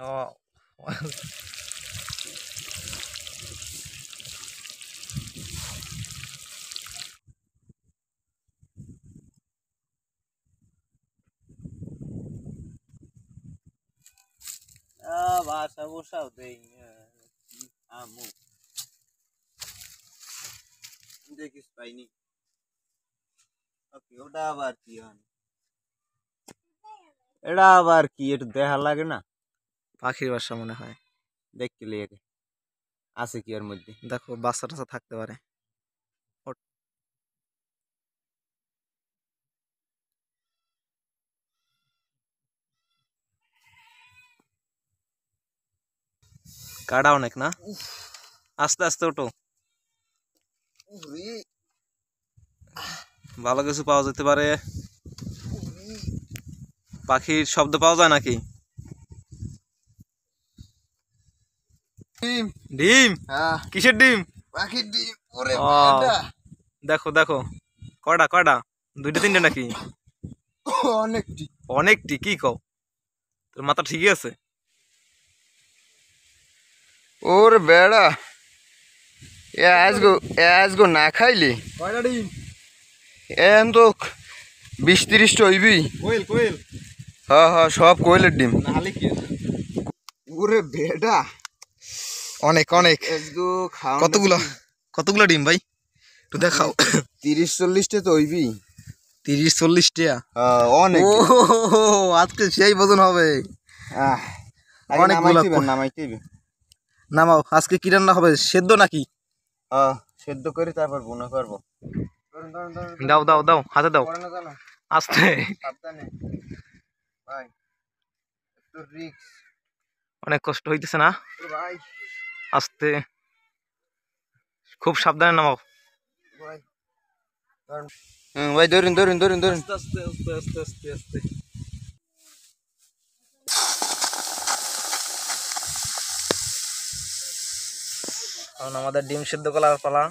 ও বাসা বসাও দেই আমু দেখিস পাইনি। ওকে, ওটা আবার কি হন? এটা আবার কি একটু দেখা লাগে না? পাখির বাসা মনে হয়। দেখতে লেগে আছে কি এর মধ্যে? দেখো বাচ্চা টাচ্চা থাকতে পারে। কাটা অনেক না, আস্তে আস্তে ওঠো, ভালো কিছু পাওয়া যেতে পারে। পাখির শব্দ পাওয়া যায় নাকি? ডিম ডিম? হ্যাঁ, কিসের ডিম? পাখির ডিম। ওরে ও বেটা, দেখো দেখো, কয়টা কয়টা, দুইটা তিনটা নাকি? অনেকটি। অনেকটি? কি কও, তোর মাথা ঠিকই আছে? ওরে বেড়া, আজগো না খাইলি কয়টা ডিম? এন তো 20-30টা হইবি। কোয়েল কোয়েল? হ্যাঁ হ্যাঁ, সব কোয়েলের ডিম। নাহলে কি? ওরে বেটা, অনেক অনেক। আজগো খাওয়া কতগুলা কতগুলা ডিম ভাই, একটু দেখাও। 30-40টা তো হইবি। 30-40টা? অনেক। ও আজকে সেই ভোজন হবে। অনেকগুলা নামাইতে নামাও, আজকে কি রান্না হবে, সেদ্ধ নাকি? সেদ্ধ করে তারপর বোনা করবো। দাও দাও দাও, হাতে দাও, আস্তে। সাবধানে ভাই, একটু রিস্ক অনেক কষ্ট হইতেছে না? ভাই। আস্তে, খুব সাবধানে নামাও ভাই ভাই, ধরুন ধরুন ধরুন ধরুন। আস্তে আস্তে আস্তে আস্তে আস্তে। এখন আমাদের ডিম সেদ্ধ করার পালা।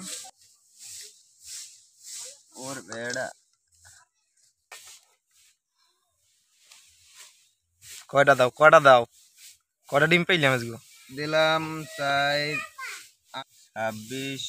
ওর বেড়া, কয়টা দাও কয়টা দাও, কয়টা ডিম পাইলাম আজকে? দিলাম 26।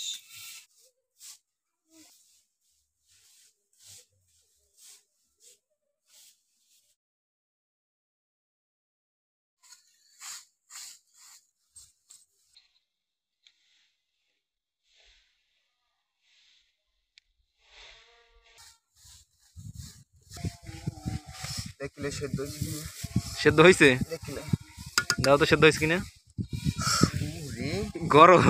দেখলে সেদ্ধ সেদ্ধ হয়েছে? দেখলে দাও তো সেদ্ধ হয়েছে কিনা। গরম।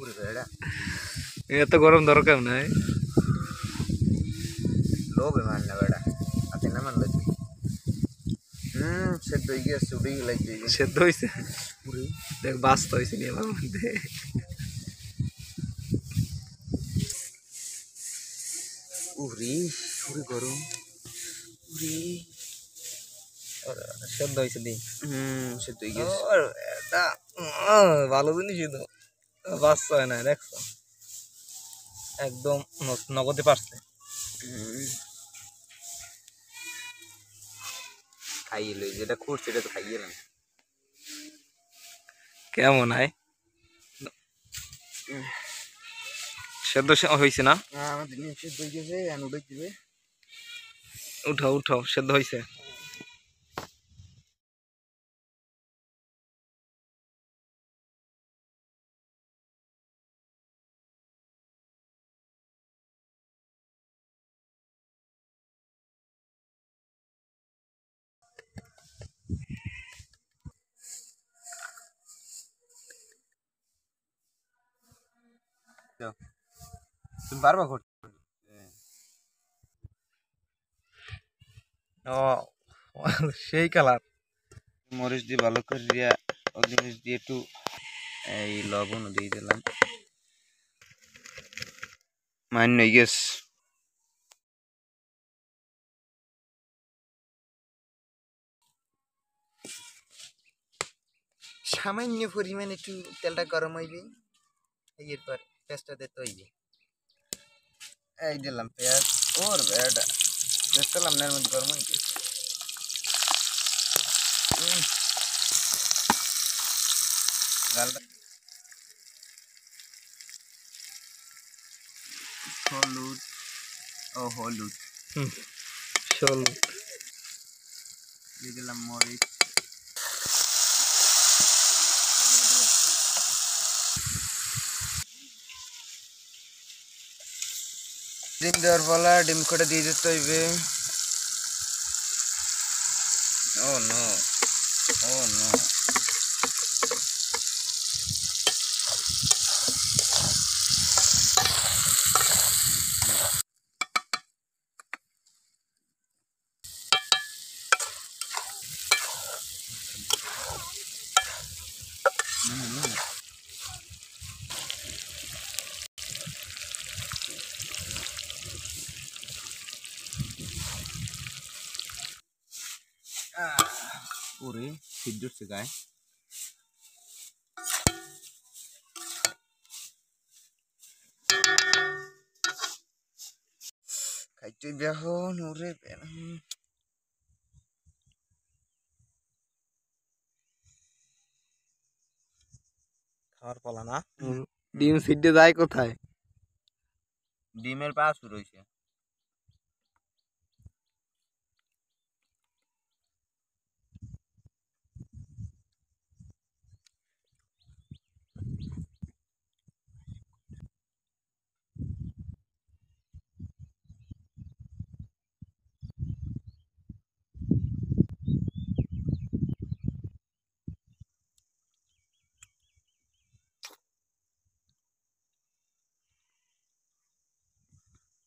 ওরে বেড়া, এত গরম দরকার নাই। লোভে মান না বেড়া, হাতে না মানলে সেদ্ধ হয়ে গিয়েছে, উড়ে গেছে। সেদ্ধ হয়েছে? দেখ বাস্তা হয়েছে নি আমার মধ্যে। উরি উরি গরম, উরি। সেদ্ধ হয়েছে ডিম? সেদ্ধ হয়ে গেছে। এটা ভালো জিনিসই তো, বাচ্চা হয় না, দেখছো একদম নগদে পারছে। খাইয়ে লই, যেটা করছে এটা তো খাইয়ে এলাম। কেমন হয়, সেদ্ধ হয়েছে না? আমাদের নিয়ে সেদ্ধ হয়ে গেছে, উঠে দিবে। উঠাও উঠাও, সেদ্ধ হয়েছে। তুমি পারবা করতে? ও সেই কালার। মরিচ দিয়ে ভালো করে দিয়া, জিনিস দিয়ে একটু এই লবণ দিয়ে দিলাম, মান্য হয়ে গেছে। সামান্য পরিমাণে একটু তেলটা গরম হইবে, এরপর পেঁয়াজটা দিতে হইবে। এই দিলাম পেঁয়াজ। ওর বেটা দেখলাম না, এর মধ্যে গরম হয়ে গেছে। হলুদ ও হলুদ চল দিয়ে দিলাম মরিচ, ডিম দেওয়ার পালা, ডিম করে দিয়ে দিতে হইবে। ও নো, ও নো, ওরে সিদ্ধ হচ্ছে গায়ে। খাইতে এখন ওরে খাওয়ার পালা না। ডিম সিদ্ধে যায় কোথায়? ডিমের পা শুরু হয়েছে।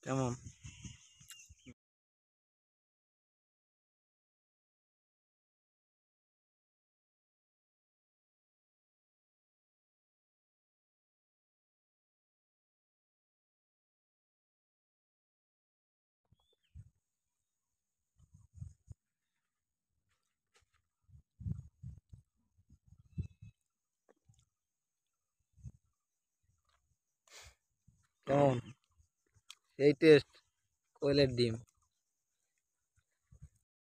কেমন? কেমন? এই টেস্ট কোয়েলের ডিম।